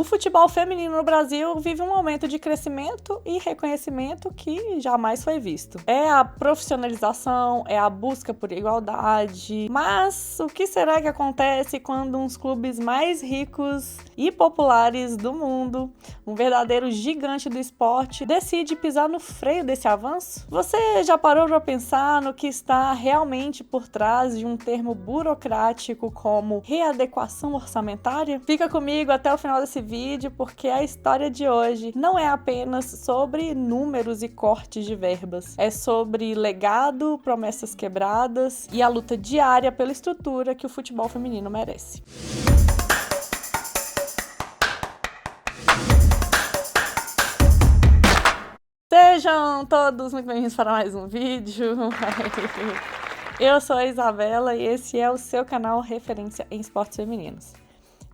O futebol feminino no Brasil vive um momento de crescimento e reconhecimento que jamais foi visto. É a profissionalização, é a busca por igualdade, mas o que será que acontece quando uns clubes mais ricos e populares do mundo, um verdadeiro gigante do esporte, decide pisar no freio desse avanço? Você já parou para pensar no que está realmente por trás de um termo burocrático como readequação orçamentária? Fica comigo até o final desse vídeo, porque a história de hoje não é apenas sobre números e cortes de verbas. É sobre legado, promessas quebradas e a luta diária pela estrutura que o futebol feminino merece. Sejam todos muito bem-vindos para mais um vídeo. Eu sou a Isabela e esse é o seu canal Referência em Esportes Femininos.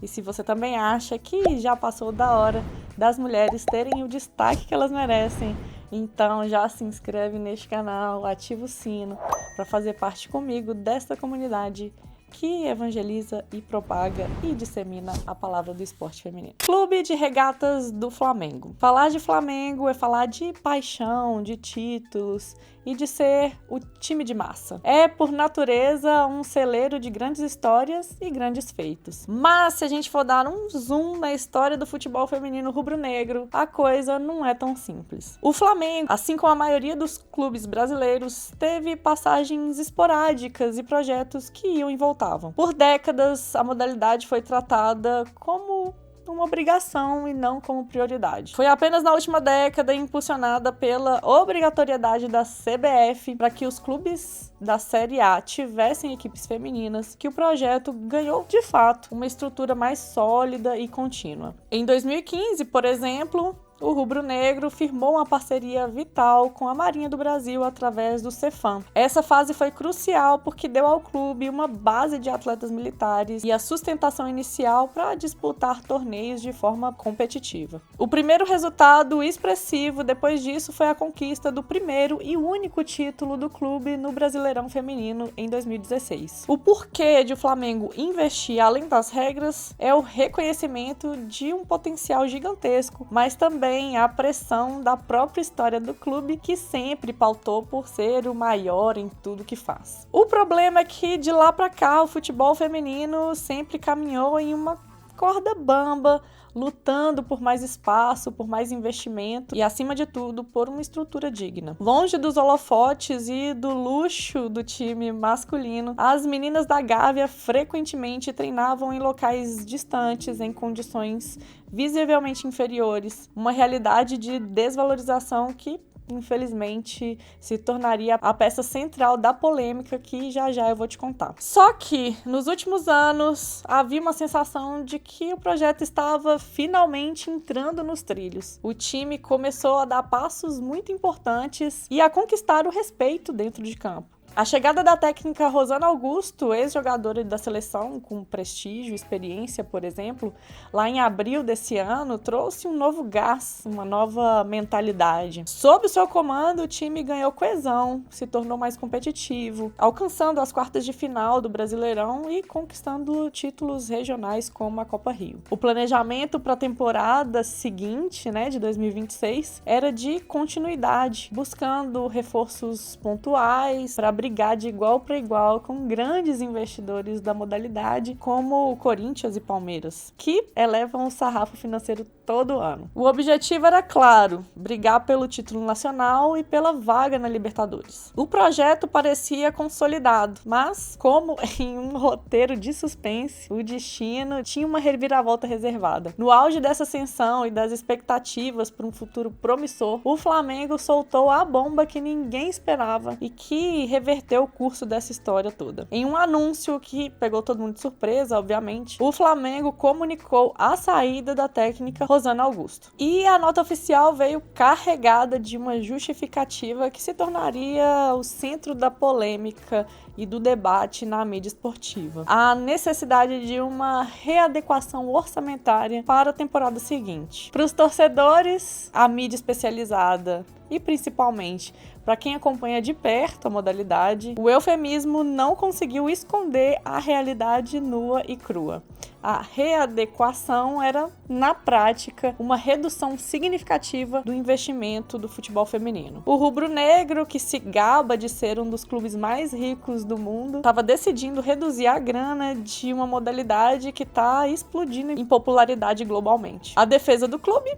E se você também acha que já passou da hora das mulheres terem o destaque que elas merecem, então já se inscreve neste canal, ativa o sino para fazer parte comigo desta comunidade que evangeliza e propaga e dissemina a palavra do esporte feminino. Clube de Regatas do Flamengo. Falar de Flamengo é falar de paixão, de títulos e de ser o time de massa. É, por natureza, um celeiro de grandes histórias e grandes feitos. Mas se a gente for dar um zoom na história do futebol feminino rubro-negro, a coisa não é tão simples. O Flamengo, assim como a maioria dos clubes brasileiros, teve passagens esporádicas e projetos que iam e voltavam. Por décadas, a modalidade foi tratada como uma obrigação e não como prioridade. Foi apenas na última década, impulsionada pela obrigatoriedade da CBF para que os clubes da Série A tivessem equipes femininas, que o projeto ganhou, de fato, uma estrutura mais sólida e contínua. Em 2015, por exemplo, o rubro-negro firmou uma parceria vital com a Marinha do Brasil através do Cefam. Essa fase foi crucial porque deu ao clube uma base de atletas militares e a sustentação inicial para disputar torneios de forma competitiva. O primeiro resultado expressivo depois disso foi a conquista do primeiro e único título do clube no Brasileirão Feminino em 2016. O porquê de o Flamengo investir além das regras é o reconhecimento de um potencial gigantesco, mas também a pressão da própria história do clube, que sempre pautou por ser o maior em tudo que faz. O problema é que de lá para cá o futebol feminino sempre caminhou em uma corda bamba, lutando por mais espaço, por mais investimento e, acima de tudo, por uma estrutura digna. Longe dos holofotes e do luxo do time masculino, as meninas da Gávea frequentemente treinavam em locais distantes, em condições visivelmente inferiores, uma realidade de desvalorização que infelizmente se tornaria a peça central da polêmica que já eu vou te contar. Só que, nos últimos anos, havia uma sensação de que o projeto estava finalmente entrando nos trilhos. O time começou a dar passos muito importantes e a conquistar o respeito dentro de campo. A chegada da técnica Rosana Augusto, ex-jogadora da seleção com prestígio e experiência, por exemplo, lá em abril desse ano, trouxe um novo gás, uma nova mentalidade. Sob o seu comando, o time ganhou coesão, se tornou mais competitivo, alcançando as quartas de final do Brasileirão e conquistando títulos regionais como a Copa Rio. O planejamento para a temporada seguinte, de 2026, era de continuidade, buscando reforços pontuais para brigar de igual para igual com grandes investidores da modalidade, como o Corinthians e Palmeiras, que elevam o sarrafo financeiro todo ano. O objetivo era claro, brigar pelo título nacional e pela vaga na Libertadores. O projeto parecia consolidado, mas, como em um roteiro de suspense, o destino tinha uma reviravolta reservada. No auge dessa ascensão e das expectativas por um futuro promissor, o Flamengo soltou a bomba que ninguém esperava e que reverteu o curso dessa história toda. Em um anúncio que pegou todo mundo de surpresa, obviamente, o Flamengo comunicou a saída da técnica Rosana Augusto. E a nota oficial veio carregada de uma justificativa que se tornaria o centro da polêmica e do debate na mídia esportiva. A necessidade de uma readequação orçamentária para a temporada seguinte. Para os torcedores, a mídia especializada e principalmente para quem acompanha de perto a modalidade, o eufemismo não conseguiu esconder a realidade nua e crua. A readequação era, na prática, uma redução significativa do investimento do futebol feminino. O rubro-negro, que se gaba de ser um dos clubes mais ricos do mundo, estava decidindo reduzir a grana de uma modalidade que está explodindo em popularidade globalmente. A defesa do clube?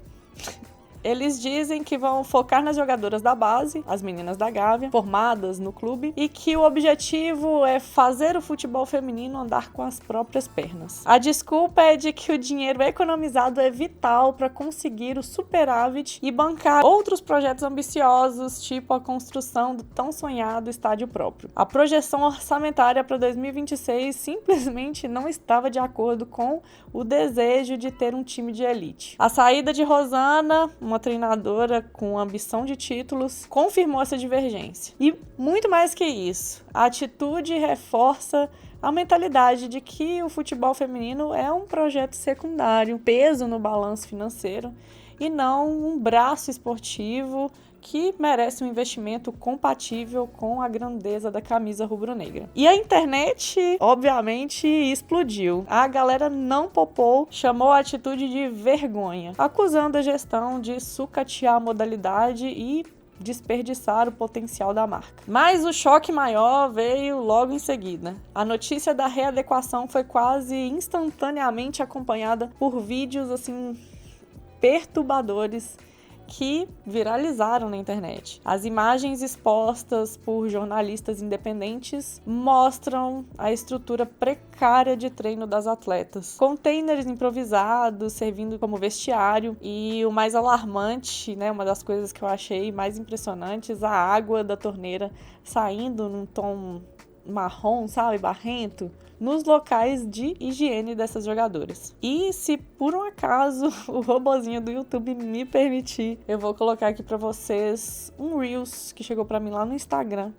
Eles dizem que vão focar nas jogadoras da base, as meninas da Gávea, formadas no clube, e que o objetivo é fazer o futebol feminino andar com as próprias pernas. A desculpa é de que o dinheiro economizado é vital para conseguir o superávit e bancar outros projetos ambiciosos, tipo a construção do tão sonhado estádio próprio. A projeção orçamentária para 2026 simplesmente não estava de acordo com o desejo de ter um time de elite. A saída de Rosana, uma treinadora com ambição de títulos, confirmou essa divergência. E muito mais que isso, a atitude reforça a mentalidade de que o futebol feminino é um projeto secundário, peso no balanço financeiro e não um braço esportivo que merece um investimento compatível com a grandeza da camisa rubro-negra. E a internet, obviamente, explodiu. A galera não popou, chamou a atitude de vergonha, acusando a gestão de sucatear a modalidade e desperdiçar o potencial da marca. Mas o choque maior veio logo em seguida. A notícia da readequação foi quase instantaneamente acompanhada por vídeos assim perturbadores que viralizaram na internet. As imagens expostas por jornalistas independentes mostram a estrutura precária de treino das atletas. Containers improvisados servindo como vestiário e o mais alarmante, uma das coisas que eu achei mais impressionantes, a água da torneira saindo num tom marrom, barrento, nos locais de higiene dessas jogadoras. E se por um acaso o robozinho do YouTube me permitir, eu vou colocar aqui para vocês um Reels que chegou para mim lá no Instagram,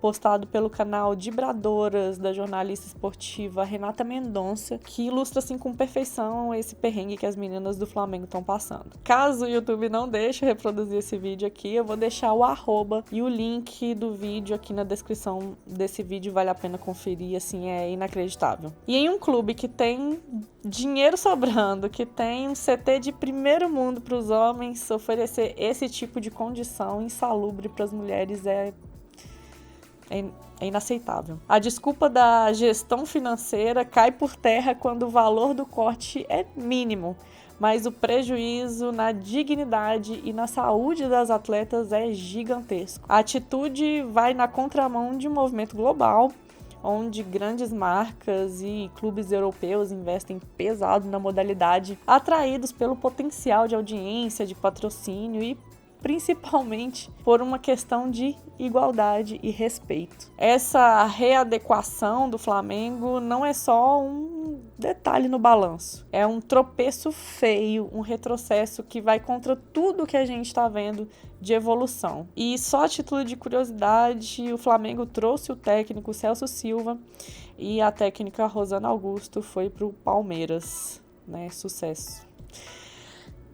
postado pelo canal Dibradoras da jornalista esportiva Renata Mendonça, que ilustra assim com perfeição esse perrengue que as meninas do Flamengo estão passando. Caso o YouTube não deixe reproduzir esse vídeo aqui, eu vou deixar o arroba e o link do vídeo aqui na descrição desse vídeo, vale a pena conferir, assim, é inacreditável. E em um clube que tem dinheiro sobrando, que tem um CT de primeiro mundo para os homens, oferecer esse tipo de condição insalubre para as mulheres é inaceitável. A desculpa da gestão financeira cai por terra quando o valor do corte é mínimo, mas o prejuízo na dignidade e na saúde das atletas é gigantesco. A atitude vai na contramão de um movimento global, onde grandes marcas e clubes europeus investem pesado na modalidade, atraídos pelo potencial de audiência, de patrocínio e principalmente por uma questão de igualdade e respeito. Essa readequação do Flamengo não é só um detalhe no balanço, é um tropeço feio, um retrocesso que vai contra tudo que a gente está vendo de evolução. E só a título de curiosidade, o Flamengo trouxe o técnico Celso Silva e a técnica Rosana Augusto foi para o Palmeiras, Sucesso.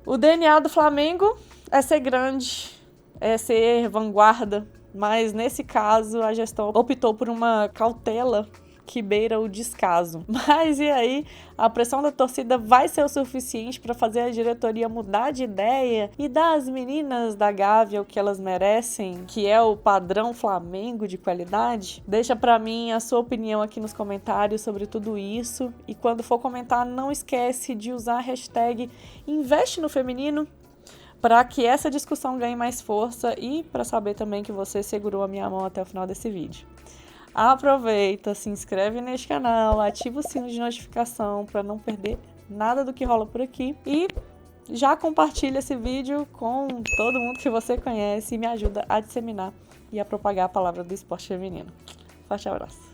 O DNA do Flamengo é ser grande, é ser vanguarda, mas nesse caso a gestão optou por uma cautela que beira o descaso. Mas e aí? A pressão da torcida vai ser o suficiente para fazer a diretoria mudar de ideia e dar às meninas da Gávea o que elas merecem, que é o padrão Flamengo de qualidade? Deixa para mim a sua opinião aqui nos comentários sobre tudo isso e quando for comentar, não esquece de usar a hashtag Investe no Feminino para que essa discussão ganhe mais força e para saber também que você segurou a minha mão até o final desse vídeo. Aproveita, se inscreve neste canal, ativa o sino de notificação para não perder nada do que rola por aqui e já compartilha esse vídeo com todo mundo que você conhece e me ajuda a disseminar e a propagar a palavra do esporte feminino. Forte abraço!